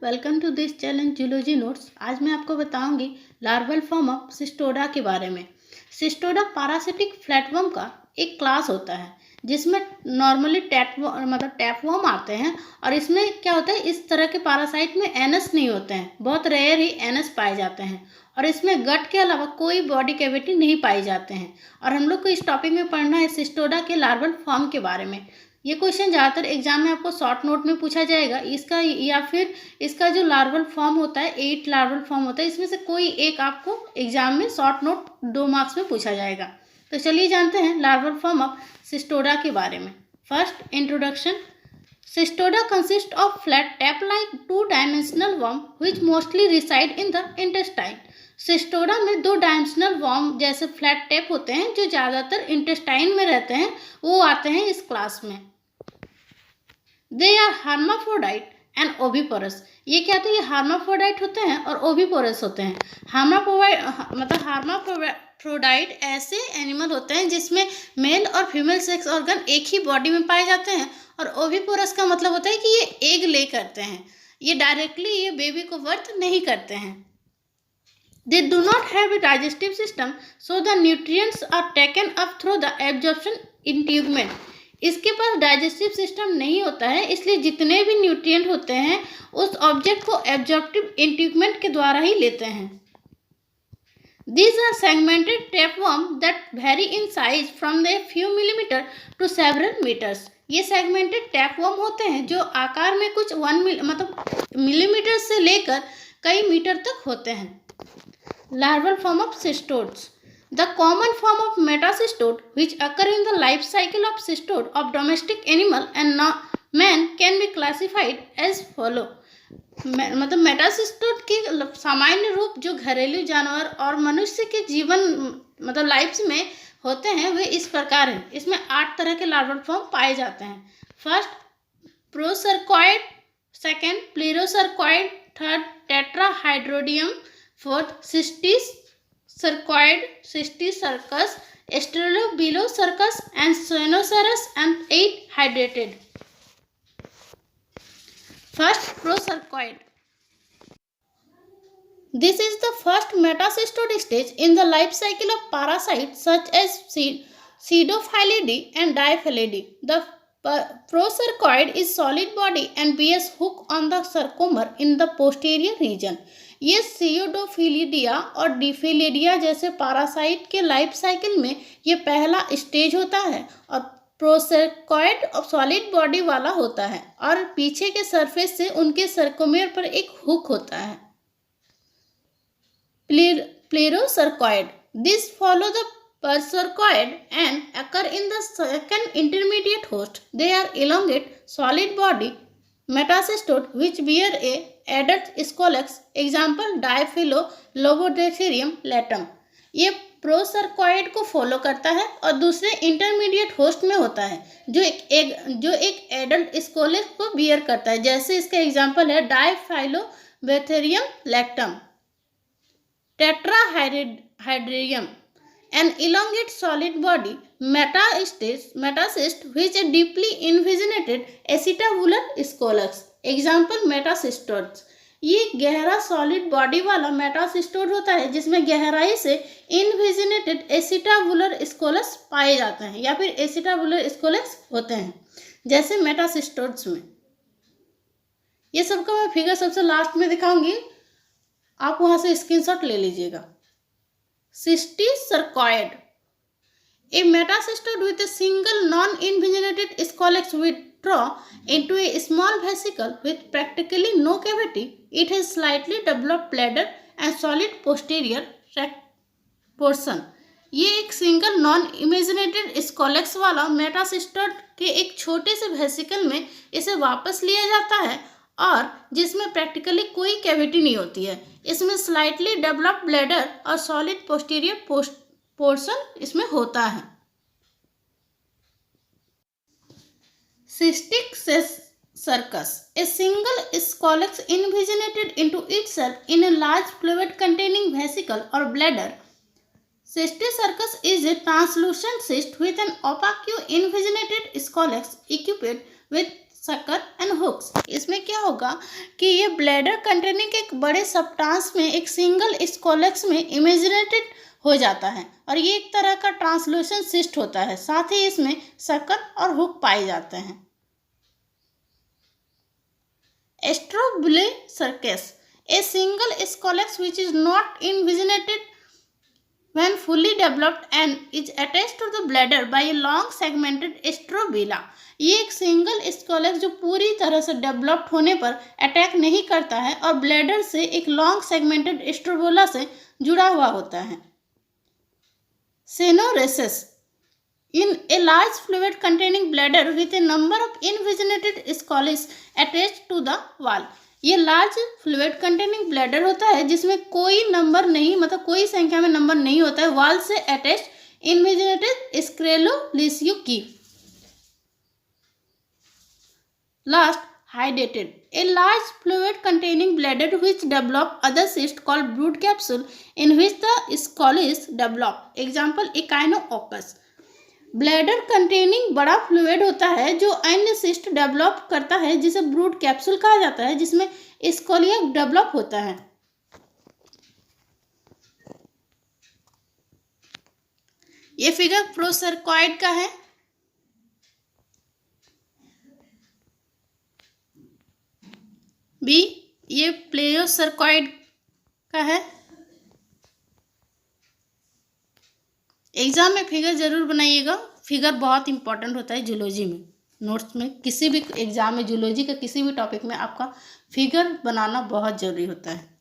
Welcome to this channel zoology notes. आज मैं आपको बताऊंगी लार्वल फॉर्म ऑफ सिस्टोडा के बारे में। सिस्टोडा पैरासिटिक फ्लैटवर्म का एक क्लास होता है जिसमें नॉर्मली टैपवर्म आते हैं। और इसमें क्या होता है, इस तरह के पैरासाइट में एनस नहीं होते हैं, बहुत रेयर ही एनस पाए जाते हैं। और इसमें गट के अलावा कोई बॉडी कैविटी नहीं पाए जाते हैं। और हम लोग को इस टॉपिक में पढ़ना है सिस्टोडा के लार्वल फॉर्म के बारे में। ये क्वेश्चन ज़्यादातर एग्जाम में आपको शॉर्ट नोट में पूछा जाएगा इसका, या फिर इसका जो लार्वल फॉर्म होता है 8 लार्वल फॉर्म होता है, इसमें से कोई एक आपको एग्जाम में शॉर्ट नोट 2 मार्क्स में पूछा जाएगा। तो चलिए जानते हैं लार्वल फॉर्म ऑफ सिस्टोडा के बारे में। First introduction. Cestoda consist of flat tape like 2 dimensional worm which mostly reside in the intestine. Cestoda में 2 डायमेंशनल वर्म जैसे फ्लैट टैप होते हैं जो ज़्यादातर इंटेस्टाइन में रहते हैं, वो आते हैं इस क्लास में। They are hermaphrodite and oviparous. ये क्या होता है, ये हार्माफ्रोडाइट होते हैं और ओविपोरस होते हैं। हार्माफ्रोडाइट ऐसे एनिमल होते हैं जिसमें मेल और फीमेल सेक्स ऑर्गन एक ही बॉडी में पाए जाते हैं। और ओविपोरस का मतलब होता है कि ये एग ले करते हैं, ये डायरेक्टली ये बेबी को बर्थ नहीं करते हैं। They do not have a digestive system, so the nutrients are taken up through the absorption integument. इसके पास डाइजेस्टिव सिस्टम नहीं होता है, इसलिए जितने भी न्यूट्रिएंट होते हैं उस ऑब्जेक्ट को एब्जॉर्प्टिव इंटीग्यूमेंट के द्वारा ही लेते हैं। These are segmented tapeworm that vary in size from a few millimeter to several meters. ये सेगमेंटेड टैपवर्म होते हैं जो आकार में कुछ मिलीमीटर से लेकर कई मीटर तक होते हैं। Larval form of cystodes. The common form of metacystode which occur in the life cycle of cystode of domestic animal and man can be classified as follow. मेटासिस्टोड के सामान्य रूप जो घरेलू जानवर और मनुष्य के जीवन लाइफ में होते हैं वे इस प्रकार हैं। इसमें 8 तरह के लार्वल फॉर्म पाए जाते हैं। First procercoid, second plerocercoid, third tetrathyridium, fourth cysticercoid, cysticercus, strobilocercus and coenurus and 8 हाइड्रेटेड। First procercoid. This is the first metacystode stage in the life cycle of parasites such as Pseudophilidae and Diphilidae. The procercoid is solid body and bears hook on the sarcomer in the posterior region. ये सीओडोफिलिडिया और डिफिलिडिया जैसे parasite के life cycle में ये पहला stage होता है और प्रोसेरकॉइड सॉलिड बॉडी वाला होता है और पीछे के सरफेस से उनके सर्कोमेर पर एक हुक होता है। Plerocercoid. These follow the procercoid and occur in the second intermediate host. They are elongate solid body metacystode which bear a adult scolex. Example Diphyllobotherium latum. ये प्रोसर्कॉइड को फॉलो करता है और दूसरे इंटरमीडिएट होस्ट में होता है जो एक एडल्ट स्कोलेक्स को बियर करता है। जैसे इसका एग्जांपल है डाइफाइलोबैथेरियम lactam. Tetrahydrium, an elongate solid body metacyst which is deeply invasionated acetabular scolex. Example metacystodes. ये गहरा सॉलिड बॉडी वाला मेटासिस्टोड होता है जिसमें गहराई से इनविजिनेटेड एसिटाबुलर स्कोलस पाए जाते हैं या फिर एसिटाबुलर स्कोलेक्स होते हैं जैसे मेटासिस्टोड्स में। ये सबका मैं फिगर सबसे लास्ट में दिखाऊंगी, आप वहां से स्क्रीनशॉट ले लीजिएगा। Cysticercoid, a metacestode with a single non invaginated scolex withdraw into a small vesicle with practically no cavity. It has slightly developed bladder and solid posterior portion. ये एक सिंगल नॉन इमेजिनेटेड स्कोलेक्स वाला मेटासिस्टोड के एक छोटे से vesicle में इसे वापस लिया जाता है और जिसमें प्रैक्टिकली कोई कैविटी नहीं होती है। इसमें स्लाइटली डेवलप्ड ब्लैडर और सॉलिड पोस्टीरियर पोर्शन इसमें होता है। Cysticercus, a single scolex invaginated into itself in a large fluid containing vesicle or bladder. Cystic circus is a translucent cyst with an opaque invaginated scolex equipped with sucker and hooks. इसमें क्या होगा कि ये bladder containing एक बड़े substance में एक single scolex में इमेजिनेटेड हो जाता है और ये एक तरह का ट्रांसलूसेंट सिस्ट होता है। साथ ही इसमें सकर और हुक पाए जाते हैं। एस्ट्रोब्लेसर्कस, a single scolex which is not invaginated when fully developed and is attached to the bladder by a long segmented estrobila। ये एक सिंगल स्कोलेक्स जो पूरी तरह से डेवलप्ड होने पर अटैक नहीं करता है और ब्लैडर से एक लॉन्ग सेगमेंटेड एस्ट्रोबोला से जुड़ा हुआ होता है। सेनोरेसिस, in a large fluid containing bladder with a number of invaginated scoles attached to the wall। ये लार्ज फ्लूइड कंटेनिंग ब्लैडर होता है जिसमें कोई नंबर नहीं, मतलब कोई संख्या में नंबर नहीं होता है, वॉल से अटैच्ड इन्वेजिनेटेड स्क्लेरोलिसियो की। Last, hydrated, a large fluid containing bladder which develop other cyst called brood capsule in which the scoles develop। Example, echinococcus। Bladder containing बड़ा फ्लूइड होता है जो अन्य सिस्ट डेवलप करता है जिसे ब्रूड कैप्सूल कहा जाता है, जिसमें स्कोलिया डेवलप होता है। ये फिगर प्रोसर्कॉइड का है। बी, ये प्लेयोसर्कॉइड का है। एग्जाम में फिगर जरूर बनाइएगा, फिगर बहुत इंपॉर्टेंट होता है जूलॉजी में। नोट्स में किसी भी एग्जाम में जूलॉजी का किसी भी टॉपिक में आपका फिगर बनाना बहुत जरूरी होता है।